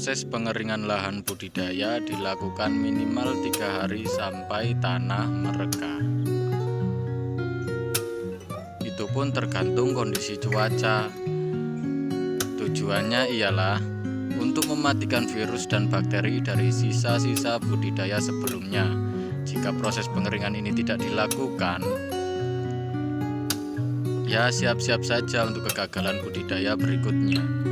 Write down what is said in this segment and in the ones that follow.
Proses pengeringan lahan budidaya dilakukan minimal 3 hari sampai tanah mereka. Itu pun tergantung kondisi cuaca. Tujuannya ialah untuk mematikan virus dan bakteri dari sisa-sisa budidaya sebelumnya. Jika proses pengeringan ini tidak dilakukan, ya siap-siap saja untuk kegagalan budidaya berikutnya.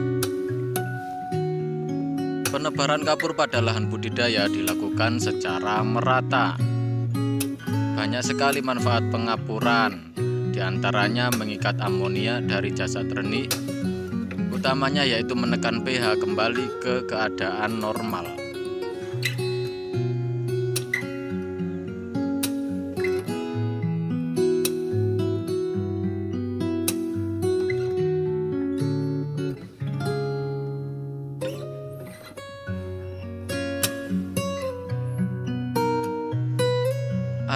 Penebaran kapur pada lahan budidaya dilakukan secara merata. Banyak sekali manfaat pengapuran, diantaranya mengikat amonia dari jasad renik, utamanya yaitu menekan pH kembali ke keadaan normal.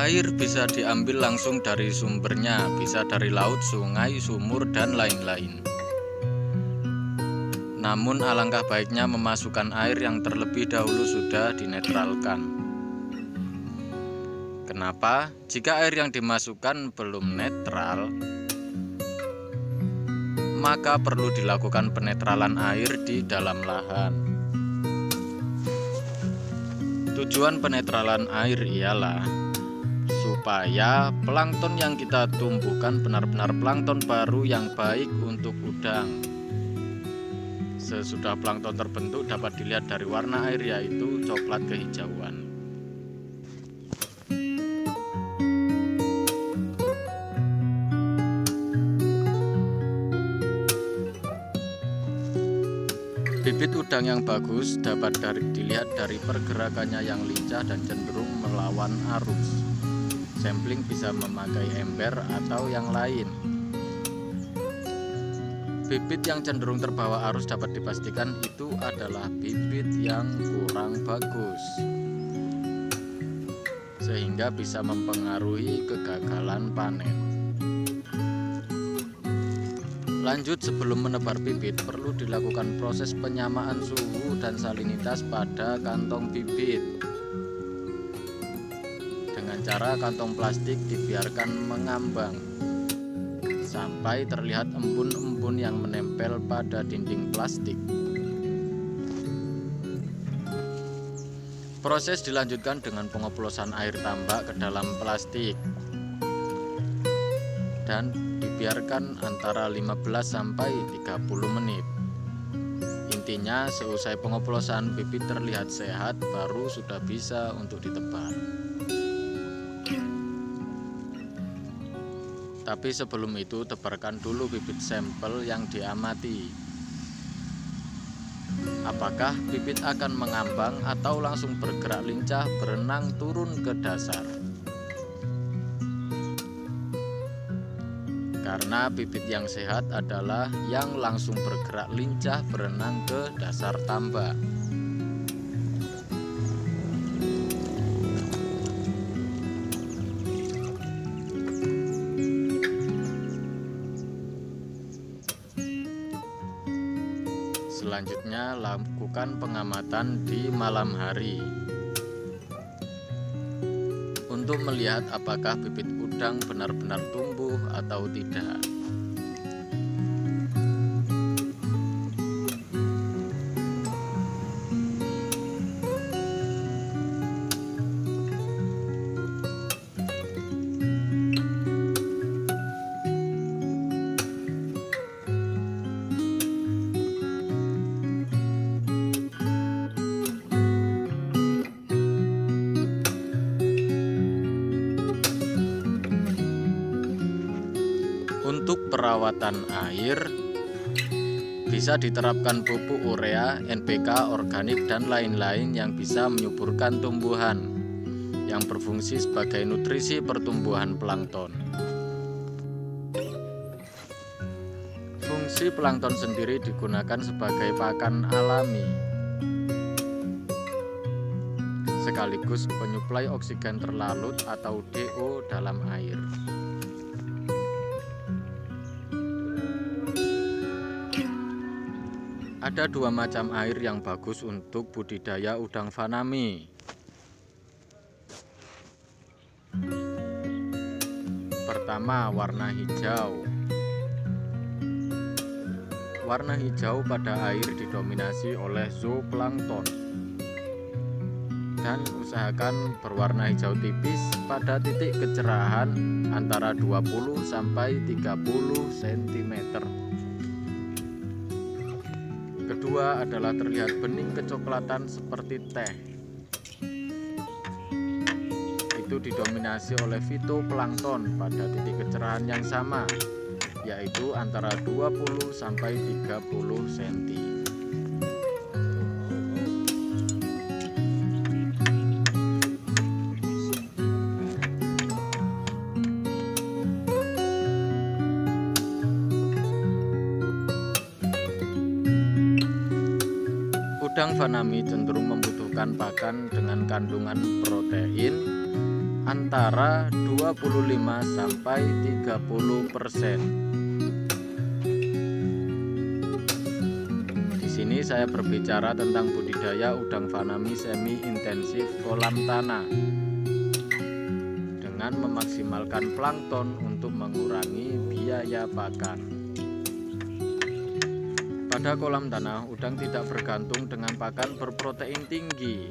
Air bisa diambil langsung dari sumbernya, bisa dari laut, sungai, sumur, dan lain-lain. Namun alangkah baiknya memasukkan air yang terlebih dahulu sudah dinetralkan. Kenapa? Jika air yang dimasukkan belum netral, maka perlu dilakukan penetralan air di dalam lahan. Tujuan penetralan air ialah supaya plankton yang kita tumbuhkan benar-benar plankton baru yang baik untuk udang. Sesudah plankton terbentuk dapat dilihat dari warna air, yaitu coklat kehijauan. Bibit udang yang bagus dapat dilihat dari pergerakannya yang lincah dan cenderung melawan arus. Sampling bisa memakai ember atau yang lain. Bibit yang cenderung terbawa arus dapat dipastikan itu adalah bibit yang kurang bagus, sehingga bisa mempengaruhi kegagalan panen. Lanjut, sebelum menebar bibit perlu dilakukan proses penyamaan suhu dan salinitas pada kantong bibit. Cara kantong plastik dibiarkan mengambang sampai terlihat embun-embun yang menempel pada dinding plastik. Proses dilanjutkan dengan pengoplosan air tambak ke dalam plastik dan dibiarkan antara 15 sampai 30 menit. Intinya, seusai pengoplosan bibit terlihat sehat, baru sudah bisa untuk ditebar. Tapi sebelum itu tebarkan dulu bibit sampel yang diamati. Apakah bibit akan mengambang atau langsung bergerak lincah berenang turun ke dasar? Karena bibit yang sehat adalah yang langsung bergerak lincah berenang ke dasar tambak. Selanjutnya, lakukan pengamatan di malam hari untuk melihat apakah bibit udang benar-benar tumbuh atau tidak. Untuk perawatan air bisa diterapkan pupuk urea, NPK, organik, dan lain-lain yang bisa menyuburkan tumbuhan yang berfungsi sebagai nutrisi pertumbuhan plankton. Fungsi plankton sendiri digunakan sebagai pakan alami, sekaligus penyuplai oksigen terlarut atau DO dalam air. Ada dua macam air yang bagus untuk budidaya udang faname. Pertama, warna hijau. Warna hijau pada air didominasi oleh zooplankton. Dan usahakan berwarna hijau tipis pada titik kecerahan antara 20 sampai 30 cm. Kedua adalah terlihat bening kecoklatan seperti teh. Itu didominasi oleh fitoplankton pada titik kecerahan yang sama, yaitu antara 20 sampai 30 cm. Udang faname cenderung membutuhkan pakan dengan kandungan protein antara 25 sampai 30%. Di sini saya berbicara tentang budidaya udang faname semi intensif kolam tanah dengan memaksimalkan plankton untuk mengurangi biaya pakan. Pada kolam tanah, udang tidak bergantung dengan pakan berprotein tinggi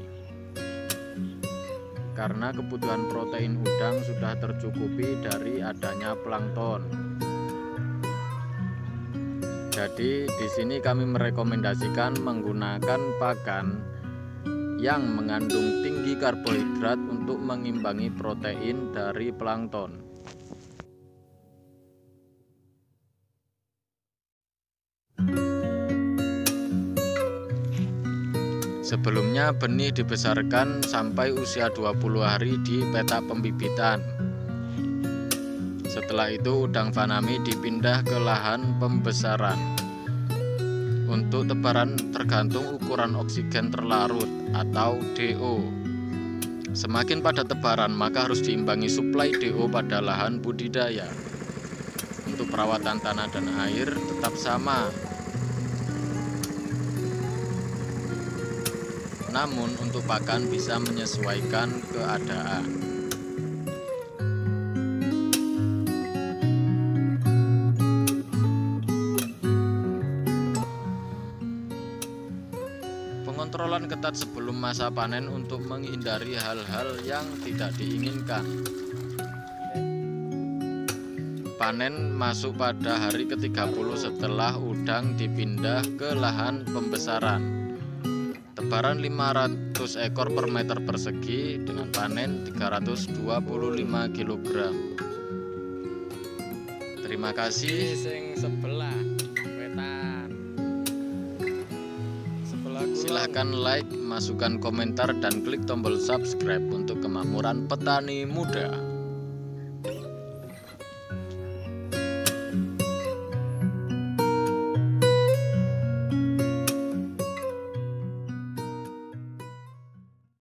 karena kebutuhan protein udang sudah tercukupi dari adanya plankton. Jadi di sini kami merekomendasikan menggunakan pakan yang mengandung tinggi karbohidrat untuk mengimbangi protein dari plankton. Sebelumnya benih dibesarkan sampai usia 20 hari di petak pembibitan. Setelah itu udang faname dipindah ke lahan pembesaran. Untuk tebaran tergantung ukuran oksigen terlarut atau DO. Semakin padat tebaran maka harus diimbangi suplai DO pada lahan budidaya. Untuk perawatan tanah dan air tetap sama. Namun untuk pakan bisa menyesuaikan keadaan. Pengontrolan ketat sebelum masa panen untuk menghindari hal-hal yang tidak diinginkan. Panen masuk pada hari ke-30 setelah udang dipindah ke lahan pembesaran. Tebaran 500 ekor per meter persegi dengan panen 325 kg. Terima kasih. Sing sebelah wetan. Silahkan like, masukkan komentar dan klik tombol subscribe untuk kemakmuran petani muda.